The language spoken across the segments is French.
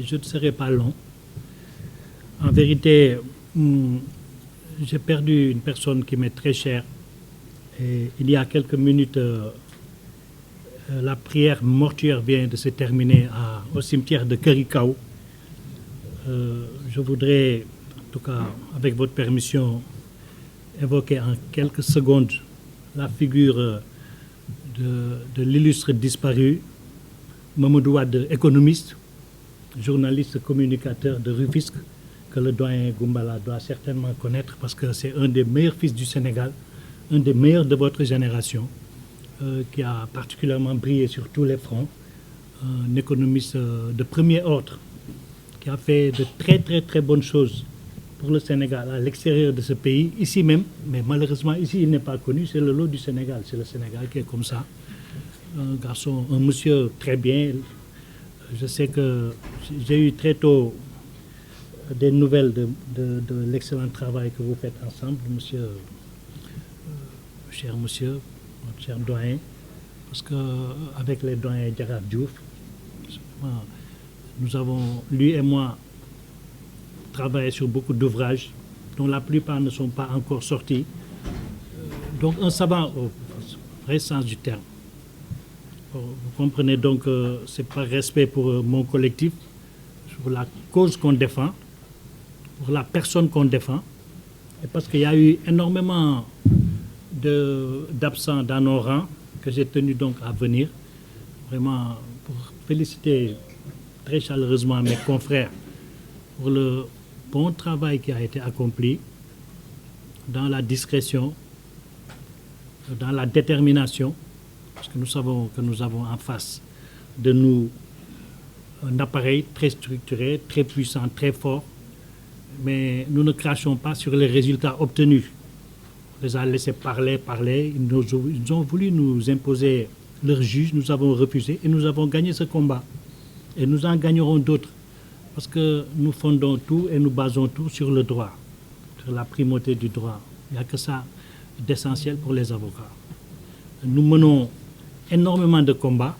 je ne serai pas long. En vérité, j'ai perdu une personne qui m'est très chère. Et il y a quelques minutes, la prière mortuaire vient de se terminer au cimetière de Kerikau. Je voudrais, en tout cas, avec votre permission, évoquer en quelques secondes la figure de l'illustre disparu, Mamadou Wade, économiste, journaliste communicateur de Rufisque, que le doyen Goumbala doit certainement connaître parce que c'est un des meilleurs fils du Sénégal, un des meilleurs de votre génération, qui a particulièrement brillé sur tous les fronts, un économiste de premier ordre, qui a fait de très très très bonnes choses pour le Sénégal à l'extérieur de ce pays, ici même, mais malheureusement ici il n'est pas connu, c'est le lot du Sénégal, c'est le Sénégal qui est comme ça. Un garçon, un monsieur très bien. Je sais que j'ai eu très tôt des nouvelles de l'excellent travail que vous faites ensemble, monsieur, cher monsieur, notre cher doyen, parce qu'avec les doyens Diarra Diouf, nous avons, lui et moi, travaillé sur beaucoup d'ouvrages dont la plupart ne sont pas encore sortis. Donc un savant au vrai sens du terme. Vous comprenez donc que c'est par respect pour mon collectif, pour la cause qu'on défend, pour la personne qu'on défend, et parce qu'il y a eu énormément d'absents dans nos rangs que j'ai tenu donc à venir, vraiment pour féliciter très chaleureusement mes confrères pour le bon travail qui a été accompli dans la discrétion, dans la détermination, parce que nous savons que nous avons en face de nous un appareil très structuré, très puissant, très fort, mais nous ne crachons pas sur les résultats obtenus. On les a laissés parler. Ils ont voulu nous imposer leur juge, nous avons refusé et nous avons gagné ce combat. Et nous en gagnerons d'autres, parce que nous fondons tout et nous basons tout sur le droit, sur la primauté du droit. Il n'y a que ça d'essentiel pour les avocats. Nous menons énormément de combats.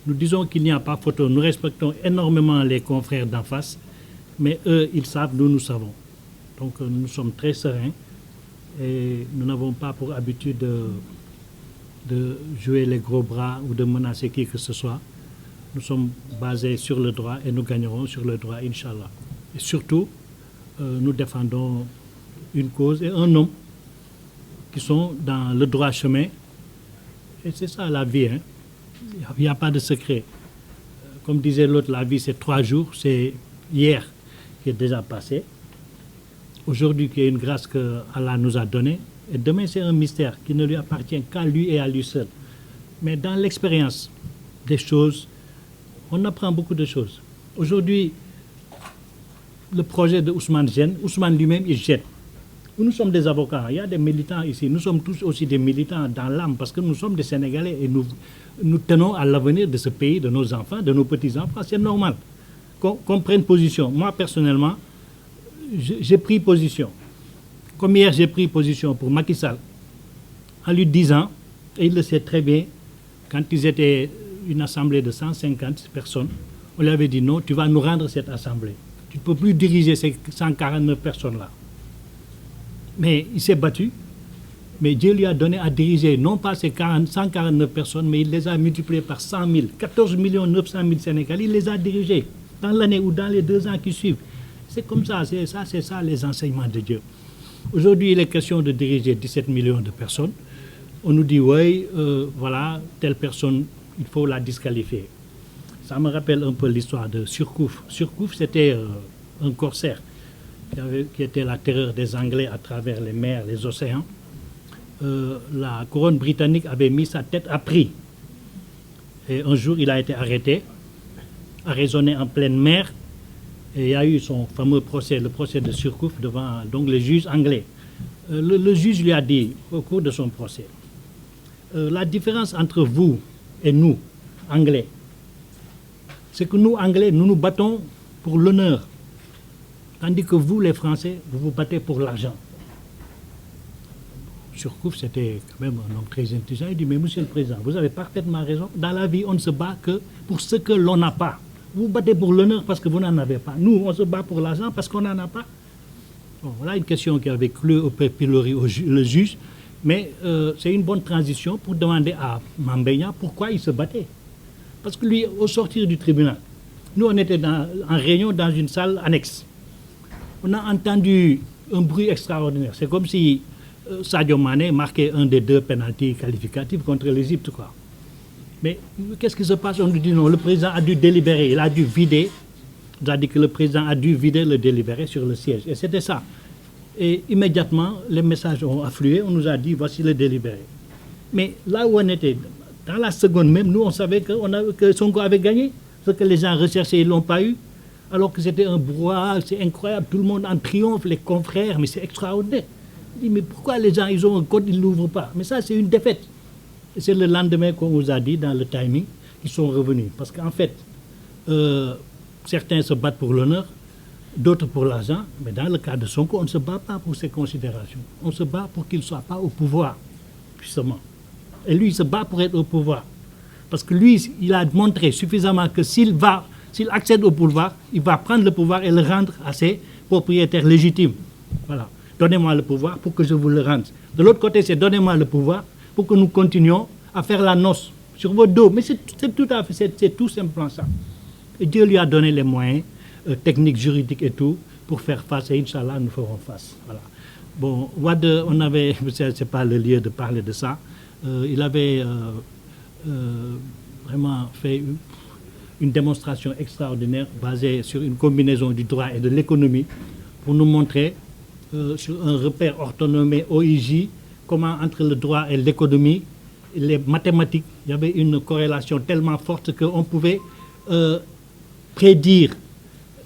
Nous disons qu'il n'y a pas photo. Nous respectons énormément les confrères d'en face, mais eux, ils savent, nous savons. Donc nous sommes très sereins et nous n'avons pas pour habitude de jouer les gros bras ou de menacer qui que ce soit. Nous sommes basés sur le droit et nous gagnerons sur le droit, Inch'Allah. Et surtout, nous défendons une cause et un homme qui sont dans le droit chemin. Et c'est ça la vie, hein. Il n'y a pas de secret. Comme disait l'autre, la vie c'est 3 jours, c'est hier qui est déjà passé. Aujourd'hui qui est une grâce que Allah nous a donnée. Et demain c'est un mystère qui ne lui appartient qu'à lui et à lui seul. Mais dans l'expérience des choses, on apprend beaucoup de choses. Aujourd'hui, le projet de Ousmane gêne. Ousmane lui-même, il gêne. Nous sommes des avocats, il y a des militants ici. Nous sommes tous aussi des militants dans l'âme parce que nous sommes des Sénégalais et nous tenons à l'avenir de ce pays, de nos enfants, de nos petits-enfants. C'est normal qu'on prenne position. Moi, personnellement, j'ai pris position. Comme hier, j'ai pris position pour Macky Sall en lui disant, et il le sait très bien, quand ils étaient une assemblée de 150 personnes, on lui avait dit non, tu vas nous rendre cette assemblée. Tu ne peux plus diriger ces 149 personnes-là. Mais il s'est battu, mais Dieu lui a donné à diriger non pas ces 149 personnes, mais il les a multipliées par 100 000, 14 900 000 Sénégalais, il les a dirigés dans l'année ou dans les 2 ans qui suivent. C'est comme ça, c'est ça les enseignements de Dieu. Aujourd'hui, il est question de diriger 17 millions de personnes. On nous dit, oui, voilà, telle personne, il faut la disqualifier. Ça me rappelle un peu l'histoire de Surcouf. Surcouf, c'était un corsaire qui était la terreur des Anglais à travers les mers, les océans. La couronne britannique avait mis sa tête à prix. Et un jour, il a été arrêté, arraisonné en pleine mer. Et il y a eu son fameux procès, le procès de Surcouf, devant donc les juges anglais. Le juge lui a dit, au cours de son procès, la différence entre vous et nous, Anglais, c'est que nous, Anglais, nous nous battons pour l'honneur. Tandis que vous, les Français, vous vous battez pour l'argent. Surcouf, c'était quand même un homme très intelligent. Il dit, mais monsieur le président, vous avez parfaitement raison. Dans la vie, on ne se bat que pour ce que l'on n'a pas. vous battez pour l'honneur parce que vous n'en avez pas. Nous, on se bat pour l'argent parce qu'on n'en a pas. Bon, voilà une question qui avait cloué au pilori le juge, mais c'est une bonne transition pour demander à Mame Mbaye Niang pourquoi il se battait. Parce que lui, au sortir du tribunal, nous on était en réunion dans une salle annexe. On a entendu un bruit extraordinaire. C'est comme si Sadio Mané marquait un des 2 pénaltys qualificatifs contre l'Égypte, quoi. Mais qu'est-ce qui se passe? On nous dit non, le président a dû délibérer, il a dû vider. On a dit que le président a dû vider le délibéré sur le siège. Et c'était ça. Et immédiatement, les messages ont afflué, on nous a dit voici le délibéré. Mais là où on était, dans la seconde même, nous on savait que Sonko avait gagné. Ce que les gens recherchaient, ils ne l'ont pas eu. Alors que c'était un brouhaha, c'est incroyable, tout le monde en triomphe, les confrères, mais c'est extraordinaire. On dit mais pourquoi les gens, ils ont un code, ils ne l'ouvrent pas? Mais ça, c'est une défaite. Et c'est le lendemain qu'on nous a dit, dans le timing, qu'ils sont revenus. Parce qu'en fait, certains se battent pour l'honneur, d'autres pour l'argent, mais dans le cas de Sonko, on ne se bat pas pour ces considérations. On se bat pour qu'il ne soit pas au pouvoir, justement. Et lui, il se bat pour être au pouvoir. Parce que lui, il a montré suffisamment que s'il accède au pouvoir, il va prendre le pouvoir et le rendre à ses propriétaires légitimes. Voilà. Donnez-moi le pouvoir pour que je vous le rende. De l'autre côté, c'est donnez-moi le pouvoir pour que nous continuions à faire la noce sur vos dos. Mais c'est tout simplement ça. Et Dieu lui a donné les moyens techniques, juridiques et tout pour faire face. Et Inch'Allah, nous ferons face. Voilà. Bon, Wade, on avait, c'est pas le lieu de parler de ça, il avait vraiment fait une démonstration extraordinaire basée sur une combinaison du droit et de l'économie pour nous montrer sur un repère orthonomé OIJ comment entre le droit et l'économie, les mathématiques, il y avait une corrélation tellement forte qu'on pouvait prédire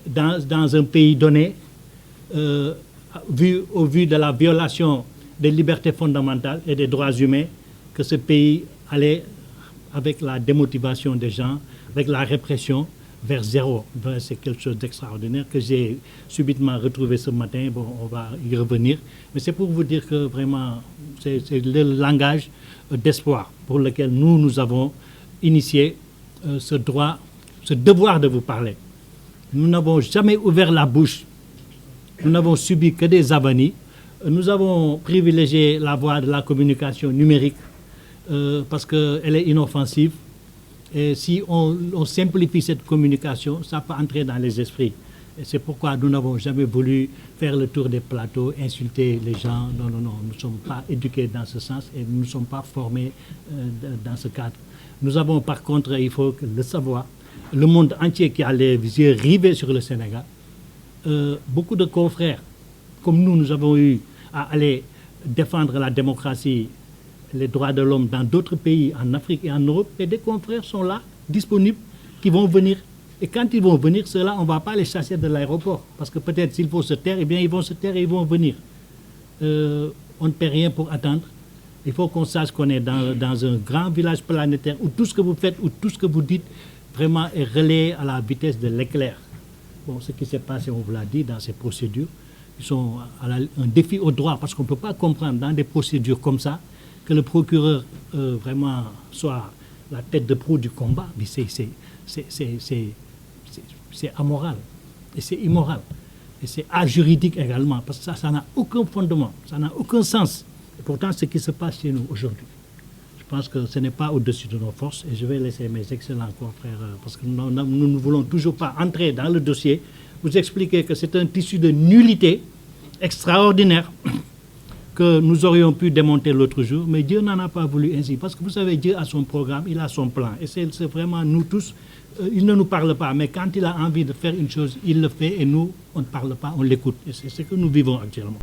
dans un pays donné, au vu de la violation des libertés fondamentales et des droits humains, que ce pays allait, avec la démotivation des gens, avec la répression, vers zéro. C'est quelque chose d'extraordinaire que j'ai subitement retrouvé ce matin. Bon, on va y revenir. Mais c'est pour vous dire que vraiment, c'est le langage d'espoir pour lequel nous avons initié ce droit, ce devoir de vous parler. Nous n'avons jamais ouvert la bouche. Nous n'avons subi que des avanies. Nous avons privilégié la voie de la communication numérique parce qu'elle est inoffensive. Et si on simplifie cette communication, ça peut entrer dans les esprits. Et c'est pourquoi nous n'avons jamais voulu faire le tour des plateaux, insulter les gens. Non, non, non, nous ne sommes pas éduqués dans ce sens et nous ne sommes pas formés dans ce cadre. Nous avons par contre, il faut le savoir, le monde entier qui a les yeux rivés sur le Sénégal, beaucoup de confrères, comme nous avons eu à aller défendre la démocratie, les droits de l'homme dans d'autres pays, en Afrique et en Europe, et des confrères sont là, disponibles, qui vont venir. Et quand ils vont venir, ceux-là, on ne va pas les chasser de l'aéroport. Parce que peut-être s'il faut se taire, eh bien ils vont se taire et ils vont venir. On ne paie rien pour attendre. Il faut qu'on sache qu'on est dans un grand village planétaire où tout ce que vous faites, où tout ce que vous dites, vraiment est relayé à la vitesse de l'éclair. Bon, ce qui s'est passé, on vous l'a dit, dans ces procédures, ils sont un défi au droit, parce qu'on ne peut pas comprendre dans des procédures comme ça, que le procureur vraiment soit la tête de proue du combat, mais c'est amoral, et c'est immoral, et c'est ajuridique également, parce que ça n'a aucun fondement, ça n'a aucun sens. Et pourtant, ce qui se passe chez nous aujourd'hui, je pense que ce n'est pas au-dessus de nos forces, et je vais laisser mes excellents confrères, parce que nous ne voulons toujours pas entrer dans le dossier, vous expliquer que c'est un tissu de nullité extraordinaire, que nous aurions pu démonter l'autre jour, mais Dieu n'en a pas voulu ainsi. Parce que vous savez, Dieu a son programme, il a son plan. Et c'est vraiment nous tous, il ne nous parle pas, mais quand il a envie de faire une chose, il le fait et nous, on ne parle pas, on l'écoute. Et c'est ce que nous vivons actuellement.